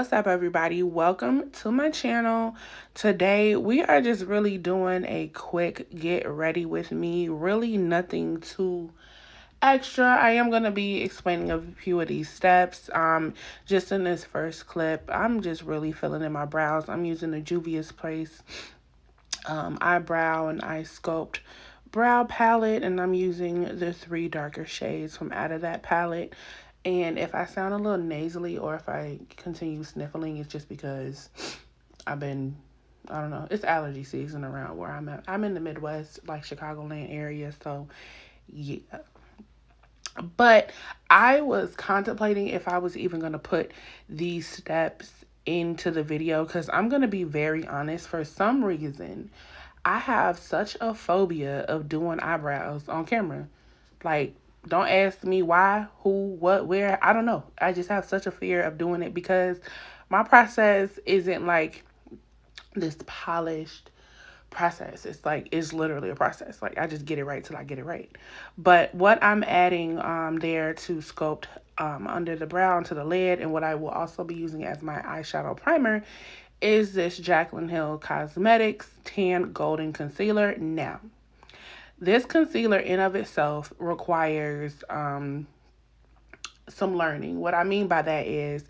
What's up, everybody? Welcome to my channel. Today we are just really doing a quick get ready with me. Really nothing too extra. I am going to be explaining a few of these steps. Just in this first clip, I'm just really filling in my brows. I'm using the Juvias Place eyebrow and eye sculpt brow palette, and I'm using the 3 darker shades from out of that palette. And if I sound a little nasally or if I continue sniffling, it's just because I don't know, it's allergy season around where I'm at. I'm in the Midwest, like Chicagoland area, so yeah. But I was contemplating if I was even going to put these steps into the video, because I'm going to be very honest. For some reason, I have such a phobia of doing eyebrows on camera. Like, don't ask me why, who, what, where. I don't know. I just have such a fear of doing it because my process isn't like this polished process. It's literally a process. Like, I just get it right till I get it right. But what I'm adding there to sculpt under the brow and to the lid, and what I will also be using as my eyeshadow primer, is this Maryai Cosmetics Tan Golden Concealer. Now, this concealer in of itself requires some learning. What I mean by that is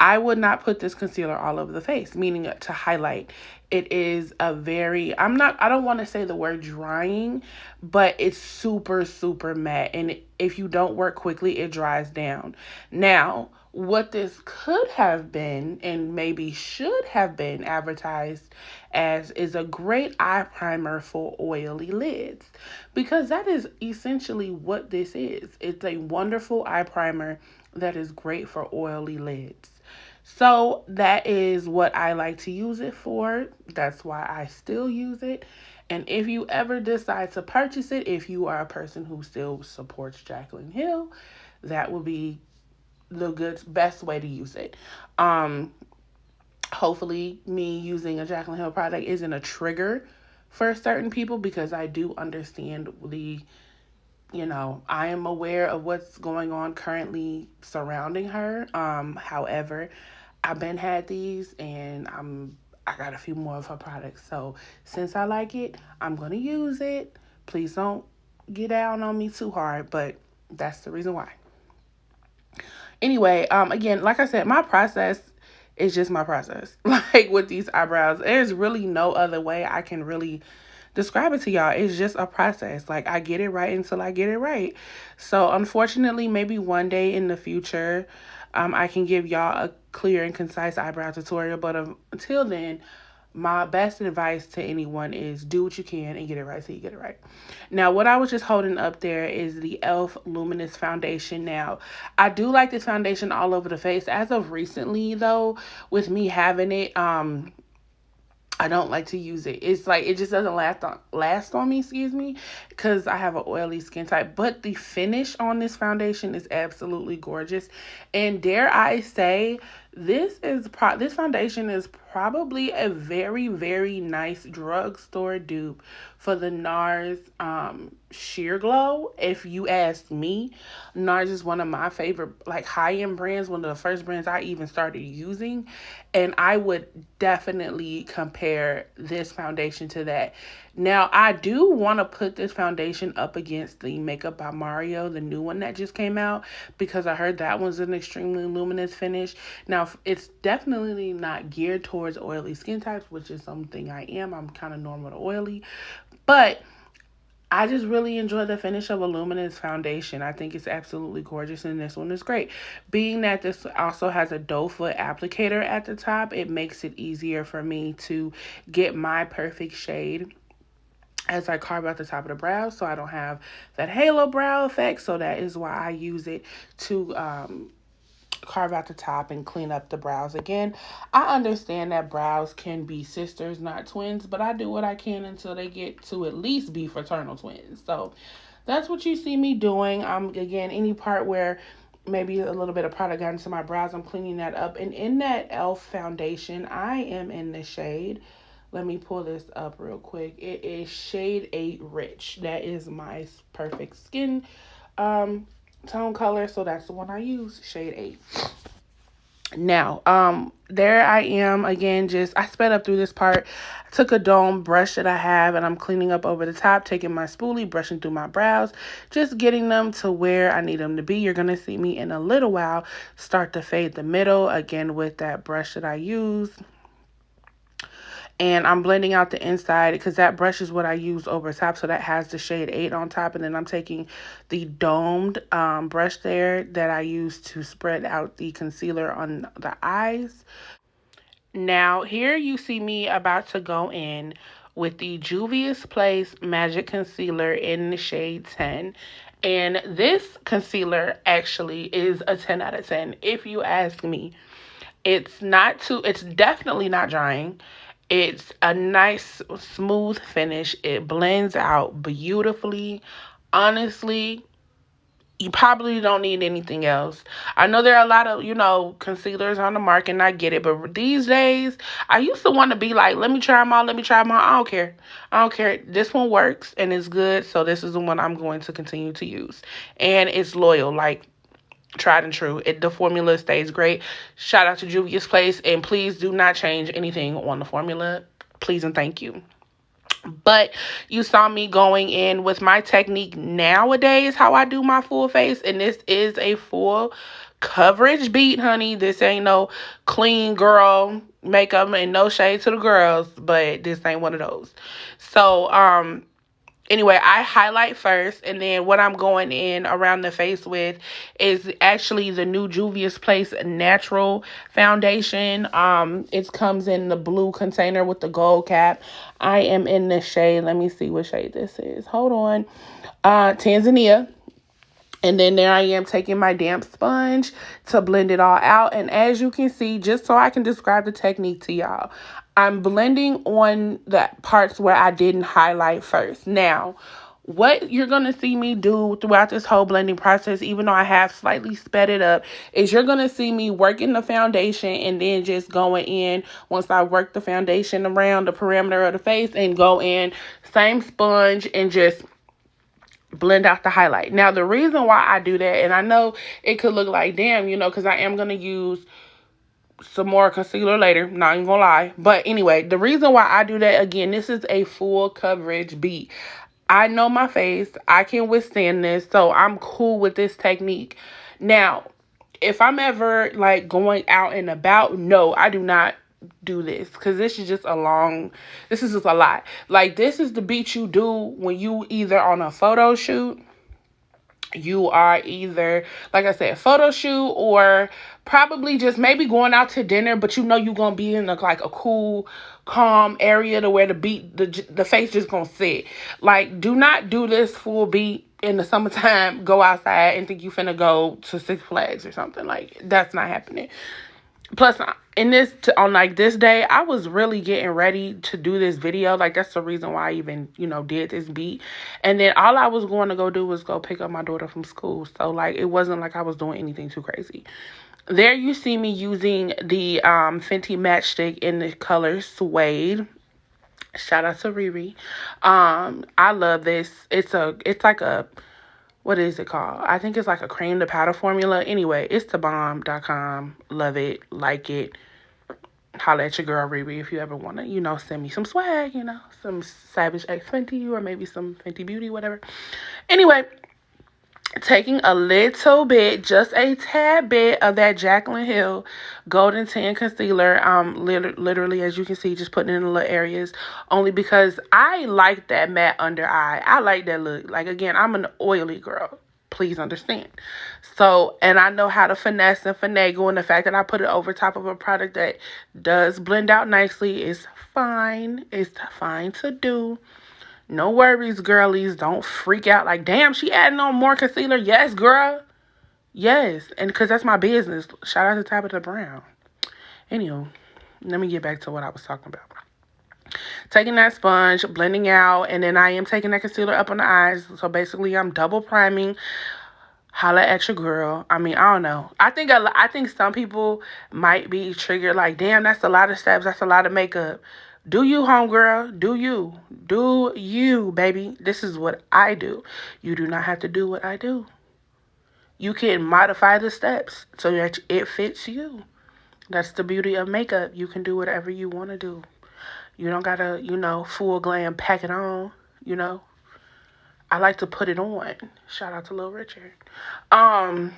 I would not put this concealer all over the face, meaning to highlight. It is I don't want to say the word drying, but it's super, super matte. And if you don't work quickly, it dries down. Now, what this could have been and maybe should have been advertised as is a great eye primer for oily lids, because that is essentially what this is. It's a wonderful eye primer that is great for oily lids. So that is what I like to use it for. That's why I still use it. And if you ever decide to purchase it, if you are a person who still supports Jaclyn Hill, that would be the best way to use it. Hopefully me using a Jaclyn Hill product isn't a trigger for certain people, because I do understand I am aware of what's going on currently surrounding her. However, I've been had these, and I got a few more of her products. So since I like it, I'm gonna use it. Please don't get down on me too hard, but that's the reason why. Anyway, again, like I said, my process is just my process. Like with these eyebrows, there's really no other way I can really describe it to y'all. It's just a process. Like, I get it right until I get it right. So unfortunately, maybe one day in the future, I can give y'all a clear and concise eyebrow tutorial. But until then, my best advice to anyone is do what you can and get it right so you get it right. Now, what I was just holding up there is the e.l.f. Luminous Foundation. Now, I do like this foundation all over the face. As of recently, though, with me having it, I don't like to use it. It's like it just doesn't last on me, because I have an oily skin type. But the finish on this foundation is absolutely gorgeous. And dare I say, this foundation is probably a very, very nice drugstore dupe for the Nars Sheer Glow. If you ask me, Nars is one of my favorite high-end brands, one of the first brands I even started using, and I would definitely compare this foundation to that. Now, I do want to put this foundation up against the Makeup by Mario, the new one that just came out, because I heard that one's an extremely luminous finish. Now, it's definitely not geared towards oily skin types, which is something I am. I'm kind of normal to oily. But I just really enjoy the finish of a luminous foundation. I think it's absolutely gorgeous, and this one is great. Being that this also has a doe foot applicator at the top, it makes it easier for me to get my perfect shade as I carve out the top of the brow, so I don't have that halo brow effect. So that is why I use it to carve out the top and clean up the brows. Again, I understand that brows can be sisters, not twins, but I do what I can until they get to at least be fraternal twins. So that's what you see me doing. Again, any part where maybe a little bit of product got into my brows, I'm cleaning that up. And in that e.l.f. foundation, I am in the shade, let me pull this up real quick. It is shade 8 Rich. That is my perfect skin tone color, so that's the one I use, shade 8. Now, there I am again, I sped up through this part. I took a dome brush that I have and I'm cleaning up over the top, taking my spoolie, brushing through my brows, just getting them to where I need them to be. You're going to see me in a little while start to fade the middle again with that brush that I use. And I'm blending out the inside because that brush is what I use over top. So that has the shade 8 on top. And then I'm taking the domed brush there that I use to spread out the concealer on the eyes. Now, here you see me about to go in with the Juvias Place Magic Concealer in the shade 10. And this concealer actually is a 10 out of 10, if you ask me. It's definitely not drying. It's a nice, smooth finish. It blends out beautifully. Honestly, you probably don't need anything else. I know there are a lot of, concealers on the market, and I get it. But these days, I used to want to be like, let me try them all, let me try them all. I don't care. I don't care. This one works, and it's good, so this is the one I'm going to continue to use. And it's loyal, like, tried and true. The formula stays great. Shout out to Juvia's Place, and please do not change anything on the formula. Please and thank you. But you saw me going in with my technique nowadays, how I do my full face, and this is a full coverage beat, honey. This ain't no clean girl makeup, and no shade to the girls, but this ain't one of those. So, anyway, I highlight first, and then what I'm going in around the face with is actually the new Juvia's Place Natural Foundation. It comes in the blue container with the gold cap. I am in the shade, let me see what shade this is. Hold on. Tanzania. And then there I am taking my damp sponge to blend it all out. And as you can see, just so I can describe the technique to y'all, I'm blending on the parts where I didn't highlight first. Now, what you're going to see me do throughout this whole blending process, even though I have slightly sped it up, is you're going to see me working the foundation and then just going in once I work the foundation around the perimeter of the face and go in, same sponge, and just blend out the highlight. Now, the reason why I do that, and I know it could look like, damn, because I am going to use some more concealer later, not even gonna lie. But anyway, the reason why I do that, again, this is a full coverage beat. I know my face. I can withstand this, so I'm cool with this technique. Now, if I'm ever like going out and about, no, I do not do this because this is just a lot. Like, this is the beat you do when you either on a photo shoot, you are either, like I said, photo shoot, or probably just maybe going out to dinner, but you're going to be in a cool, calm area to where the face just going to sit. Like, do not do this full beat in the summertime, go outside and think you finna go to Six Flags or something. Like, that's not happening. Plus, on this day, I was really getting ready to do this video. Like, that's the reason why I even, did this beat. And then all I was going to go do was go pick up my daughter from school. So, like, it wasn't like I was doing anything too crazy. There you see me using the Fenty matchstick in the color Suede. Shout out to Riri. I love this. It's like a, what is it called? I think it's like a cream to powder formula. Anyway, it's thebomb.com. Love it. Like it. Holla at your girl Riri if you ever want to, send me some swag, some Savage X Fenty or maybe some Fenty Beauty, whatever. Anyway, taking a little bit, just a tad bit of that Jaclyn Hill Golden Tan Concealer. Literally, as you can see, just putting it in the little areas. Only because I like that matte under eye. I like that look. Like, again, I'm an oily girl. Please understand. So, and I know how to finesse and finagle. And the fact that I put it over top of a product that does blend out nicely is fine. It's fine to do. No worries, girlies. Don't freak out like, damn, she adding on more concealer. Yes, girl. Yes. And because that's my business. Shout out to Tabitha Brown. Anywho, let me get back to what I was talking about. Taking that sponge, blending out, and then I am taking that concealer up on the eyes. So basically, I'm double priming. Holla at your girl. I mean, I don't know. I think some people might be triggered like, damn, that's a lot of steps. That's a lot of makeup. Do you, homegirl? Do you? Do you, baby? This is what I do. You do not have to do what I do. You can modify the steps so that it fits you. That's the beauty of makeup. You can do whatever you want to do. You don't gotta, full glam pack it on, you know. I like to put it on. Shout out to Lil Richard. Um,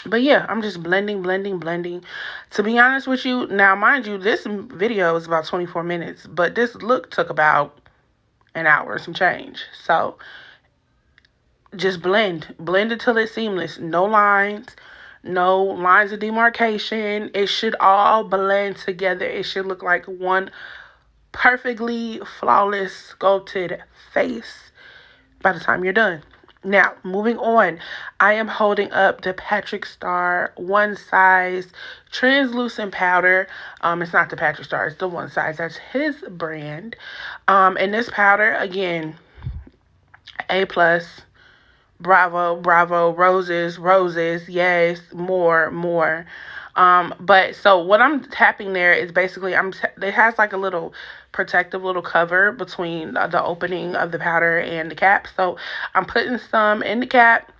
but yeah, I'm just blending, blending, blending. To be honest with you, now mind you, this video is about 24 minutes, but this look took about an hour and some change. So just blend it till it's seamless. No lines, no lines of demarcation. It should all blend together. It should look like one perfectly flawless sculpted face by the time you're done. Now, moving on, I am holding up the Patrick Star One Size Translucent Powder. It's not the Patrick Star, it's the One Size. That's his brand. And this powder, again, A plus. Bravo, bravo, roses, roses, yes, more, more. But so what I'm tapping there is basically it has like a little protective little cover between the opening of the powder and the cap. So I'm putting some in the cap,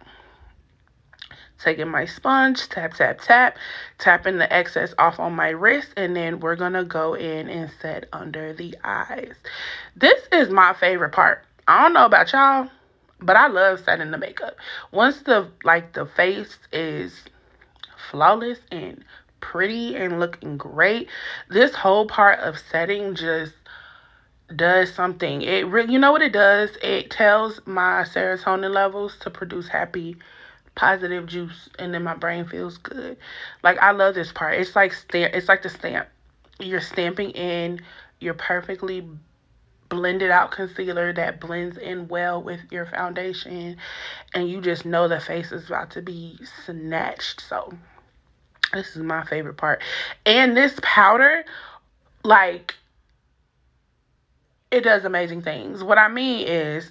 taking my sponge, tap, tap, tap, tapping the excess off on my wrist, and then we're gonna go in and set under the eyes. This is my favorite part. I don't know about y'all, but I love setting the makeup. Once the face is flawless and pretty and looking great, this whole part of setting just does something. It really, you know what it does? It tells my serotonin levels to produce happy, positive juice, and then my brain feels good. Like, I love this part. It's like the stamp. You're stamping in your perfectly blended out concealer that blends in well with your foundation, and you just know the face is about to be snatched. So this is my favorite part. And this powder, like, it does amazing things. What I mean is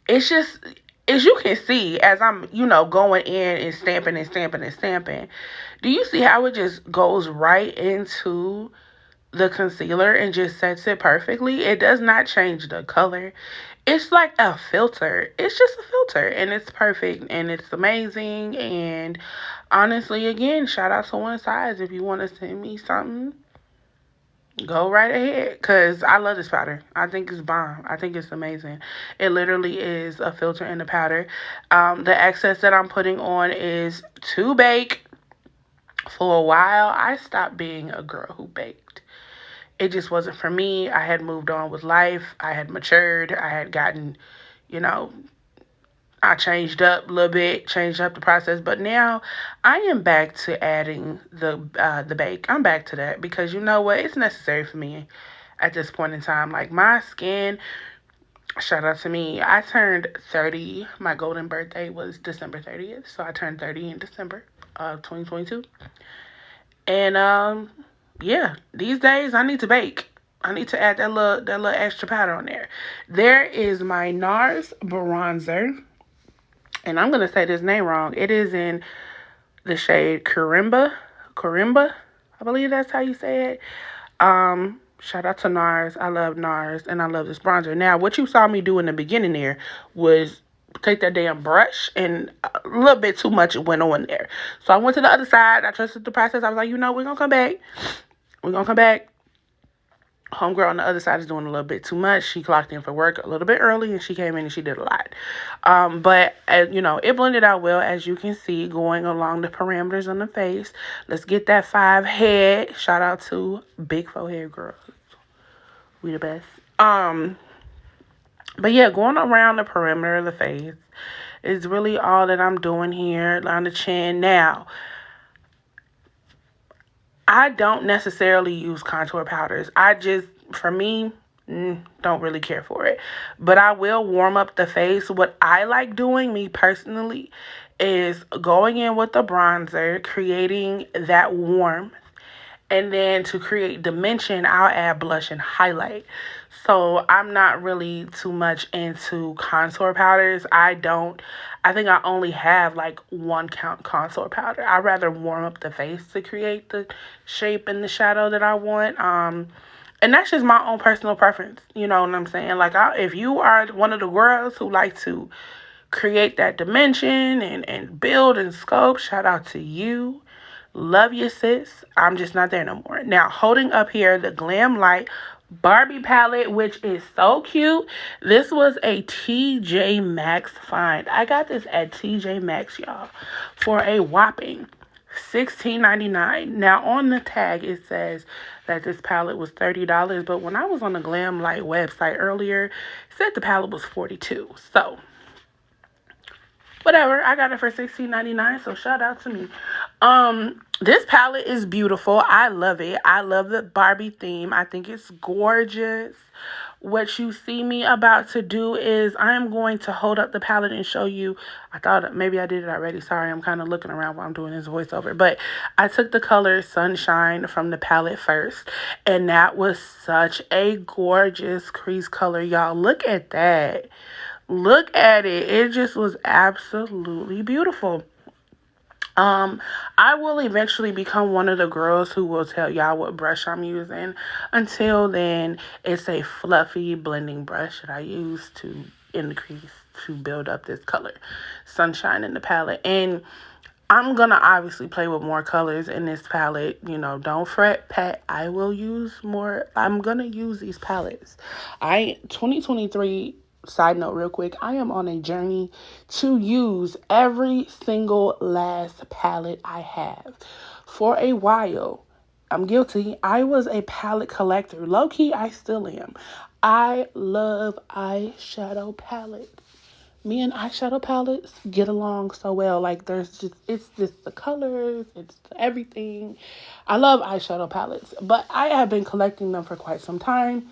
it's just, as you can see, as I'm, going in and stamping and stamping and stamping, do you see how it just goes right into the concealer and just sets it perfectly? It does not change the color. It's like a filter. It's just a filter, and it's perfect, and it's amazing. And honestly, again, shout out to One Size. If you want to send me something, go right ahead, because I love this powder. I think it's bomb. I think it's amazing. It literally is a filter in the powder. The excess that I'm putting on is to bake. For a while, I stopped being a girl who baked. It just wasn't for me. I had moved on with life. I had matured. I had gotten, I changed up a little bit, changed up the process. But now I am back to adding the bake. I'm back to that because you know what? It's necessary for me at this point in time. Like, my skin, shout out to me. I turned 30. My golden birthday was December 30th. So I turned 30 in December of 2022. And yeah, these days I need to bake. I need to add that little extra powder on there. There is my Nars bronzer, and I'm gonna say this name wrong. It is in the shade Corimba, I believe that's how you say it. Shout out to Nars. I love Nars, and I love this bronzer. Now, what you saw me do in the beginning there was take that damn brush, and a little bit too much went on there. So I went to the other side. I trusted the process. I was like, we're gonna come back. We're gonna come back. Homegirl on the other side is doing a little bit too much. She clocked in for work a little bit early, and she came in and she did a lot. But it blended out well, as you can see, going along the parameters on the face. Let's get that 5 head. Shout out to big forehead girls. We the best. But yeah, going around the perimeter of the face is really all that I'm doing here on the chin. Now, I don't necessarily use contour powders. For me, don't really care for it. But I will warm up the face. What I like doing, me personally, is going in with the bronzer, creating that warmth. And then to create dimension, I'll add blush and highlight. So I'm not really too much into contour powders. I think I only have like one count contour powder. I'd rather warm up the face to create the shape and the shadow that I want. And that's just my own personal preference. You know what I'm saying? Like, if you are one of the girls who like to create that dimension and build and sculpt, shout out to you. Love you, sis. I'm just not there no more. Now, holding up here the Glamlite Barbie palette, which is so cute. This was a TJ Maxx find. I got this at TJ Maxx, y'all, for a whopping $16.99. Now, on the tag, it says that this palette was $30, but when I was on the Glamlite website earlier, it said the palette was $42. So, whatever, I got it for $16.99, so shout out to me. This palette is beautiful. I love it. I love the Barbie theme. I think it's gorgeous. What you see me about to do is I'm going to hold up the palette and show you. I thought maybe I did it already. Sorry, I'm kind of looking around while I'm doing this voiceover. But I took the color Sunshine from the palette first, and that was such a gorgeous crease color, y'all. Look at that. Look at it. It just was absolutely beautiful. I will eventually become one of the girls who will tell y'all what brush I'm using. Until then, it's a fluffy blending brush that I use to increase, to build up this color, Sunshine, in the palette. And I'm going to obviously play with more colors in this palette. You know, don't fret, Pat. I will use more. I'm going to use these palettes. 2023... Side note real quick, I am on a journey to use every single last palette I have. For a while, I'm guilty. I was a palette collector. Low-key, I still am. I love eyeshadow palettes. Me and eyeshadow palettes get along so well. Like, it's just the colors, it's everything. I love eyeshadow palettes, but I have been collecting them for quite some time.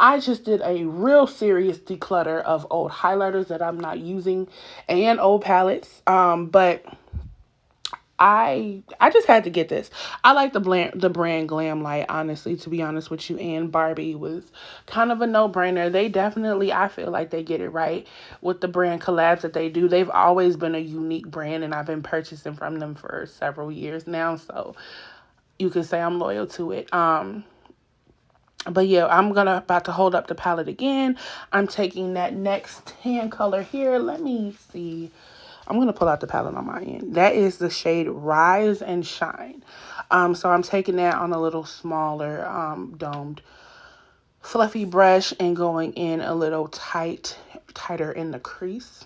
I just did a real serious declutter of old highlighters that I'm not using and old palettes. But I just had to get this. I like the brand Glamlite, honestly, to be honest with you. And Barbie was kind of a no-brainer. They definitely, I feel like they get it right with the brand collabs that they do. They've always been a unique brand, and I've been purchasing from them for several years now. So you could say I'm loyal to it. But yeah, I'm about to hold up the palette again. I'm taking that next tan color here. Let me see. I'm going to pull out the palette on my end. That is the shade Rise and Shine. So I'm taking that on a little smaller domed fluffy brush and going in a little tighter in the crease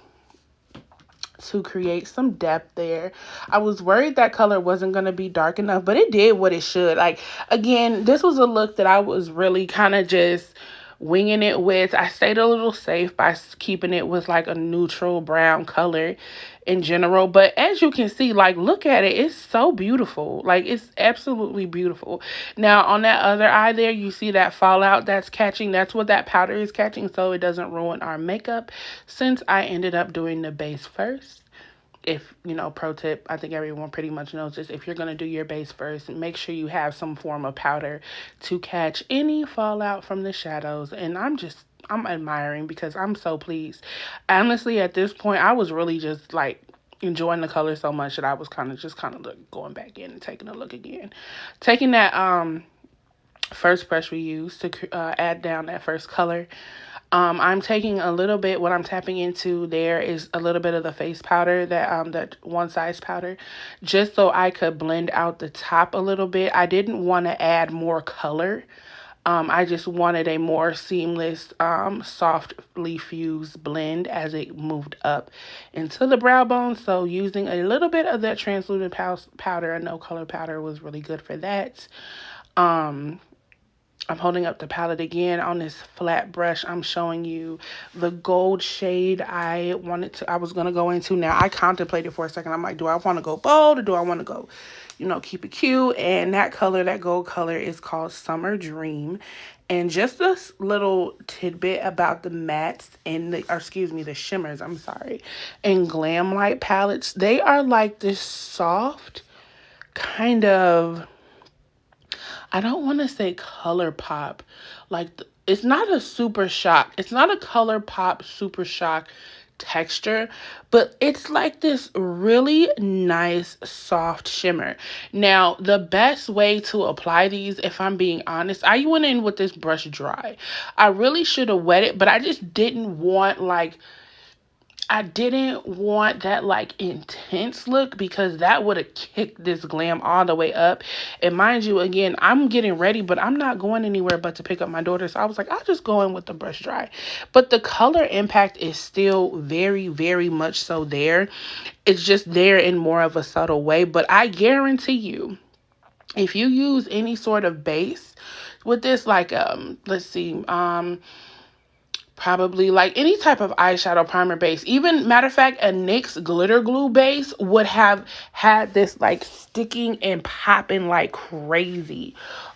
to create some depth there. I was worried that color wasn't going to be dark enough, but it did what it should. Like, again, this was a look that I was really kind of just winging it with. I stayed a little safe by keeping it with like a neutral brown color in general. But as you can see, like, look at it. It's so beautiful. Like, it's absolutely beautiful. Now, on that other eye there, you see that fallout that's catching. That's what that powder is catching, so it doesn't ruin our makeup, since I ended up doing the base first. If, you know, pro tip, I think everyone pretty much knows this. If you're going to do your base first, make sure you have some form of powder to catch any fallout from the shadows. And I'm admiring, because I'm so pleased. Honestly, at this point, I was really just like enjoying the color so much that I was kind of going back in and taking a look again. Taking that first brush we used to add down that first color. I'm taking a little bit, what I'm tapping into there is a little bit of the face powder, that One Size powder, just so I could blend out the top a little bit. I didn't want to add more color. I just wanted a more seamless, softly fused blend as it moved up into the brow bone. So using a little bit of that translucent powder, a no color powder, was really good for that. I'm holding up the palette again on this flat brush. I'm showing you the gold shade I was going to go into. Now, I contemplated for a second. I'm like, do I want to go bold, or do I want to go, you know, keep it cute? And that color, that gold color, is called Summer Dream. And just this little tidbit about the mattes and the shimmers, I'm sorry, and Glamlite palettes. They are like this soft kind of, I don't want to say color pop. Like, it's not a super shock. It's not a color pop super shock texture, but it's like this really nice soft shimmer. Now, the best way to apply these, if I'm being honest, I went in with this brush dry. I really should have wet it, but I just didn't want, like, I didn't want that like intense look because that would have kicked this glam all the way up. And mind you, again, I'm getting ready, but I'm not going anywhere but to pick up my daughter. So I was like, I'll just go in with the brush dry. But the color impact is still very, very much so there. It's just there in more of a subtle way. But I guarantee you, if you use any sort of base with this, like let's see, probably like any type of eyeshadow primer base, even matter of fact, a NYX glitter glue base would have had this like sticking and popping like crazy.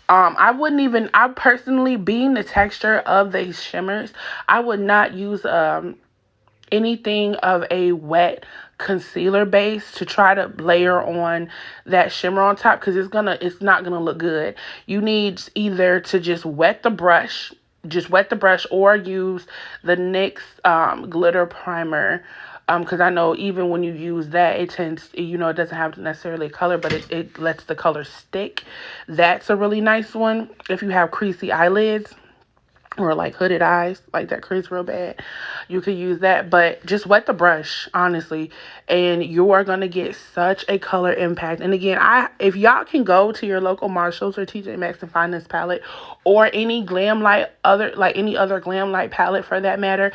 I personally, being the texture of these shimmers, I would not use anything of a wet concealer base to try to layer on that shimmer on top, because it's not gonna look good. You need either to just wet the brush, or use the NYX glitter primer, because I know even when you use that, it tends, it doesn't have necessarily color, but it lets the color stick. That's a really nice one if you have creasy eyelids or like hooded eyes, like that crease real bad. You could use that, but just wet the brush, honestly, and you are going to get such a color impact. And again, if y'all can go to your local Marshalls or TJ Maxx and find this palette, or any Glamlite any other Glamlite palette for that matter,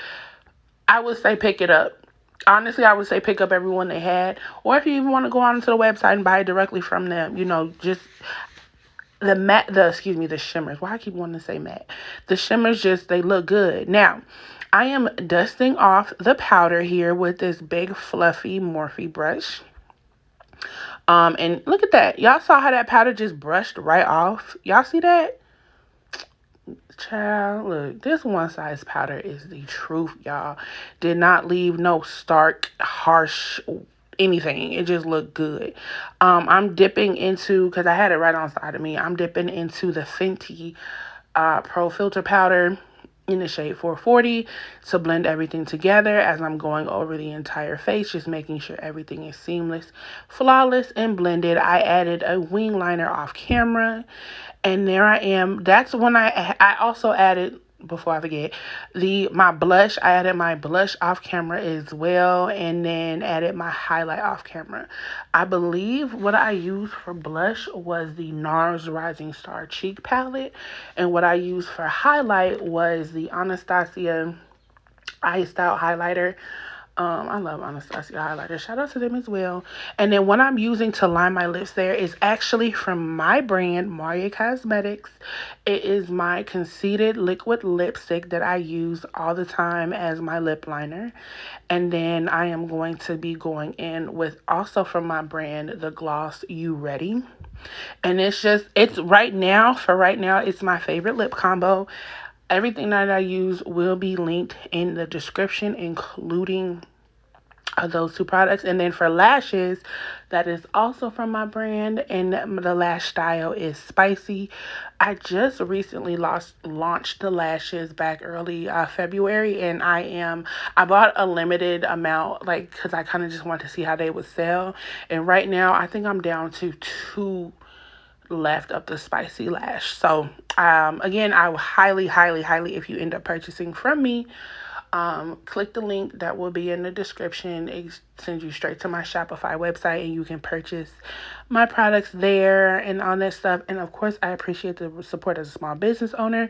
I would say pick it up. Honestly, I would say pick up every one they had, or if you even want to go onto the website and buy it directly from them, just the shimmers. Why I keep wanting to say matte? The shimmers they look good. Now, I am dusting off the powder here with this big fluffy Morphe brush. And look at that. Y'all saw how that powder just brushed right off? Y'all see that? Child, look, this one size powder is the truth, y'all. Did not leave no stark, harsh anything. It just looked good. I'm dipping into, because I had it right on side of me, I'm dipping into the Fenty Pro Filter Powder in the shade 440 to blend everything together as I'm going over the entire face, just making sure everything is seamless, flawless, and blended. I added a wing liner off camera, and there I am. That's when I also added, before I forget, my blush. I added my blush off camera as well, and then added my highlight off camera. I believe what I used for blush was the Nars Rising Star Cheek palette, and what I used for highlight was the Anastasia Iced Out highlighter. I love Anastasia highlighter. Shout out to them as well. And then what I'm using to line my lips there is actually from my brand, Maryai Cosmetics. It is my Conceited liquid lipstick that I use all the time as my lip liner. And then I am going to be going in with, also from my brand, the gloss You Ready. And right now, it's my favorite lip combo. Everything that I use will be linked in the description, including those two products. And then for lashes, that is also from my brand, and the lash style is Spicy. I just recently launched the lashes back early February, and I bought a limited amount, because I kind of just wanted to see how they would sell. And right now, I think I'm down to 2 left of the Spicy lash. So again, I would highly, if you end up purchasing from me, click the link that will be in the description. It sends you straight to my Shopify website, and you can purchase my products there and all that stuff. And of course, I appreciate the support as a small business owner.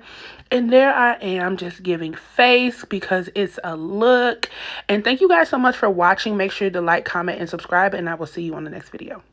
And there I am, just giving face because it's a look. And thank you guys so much for watching. Make sure to like, comment, and subscribe, and I will see you on the next video.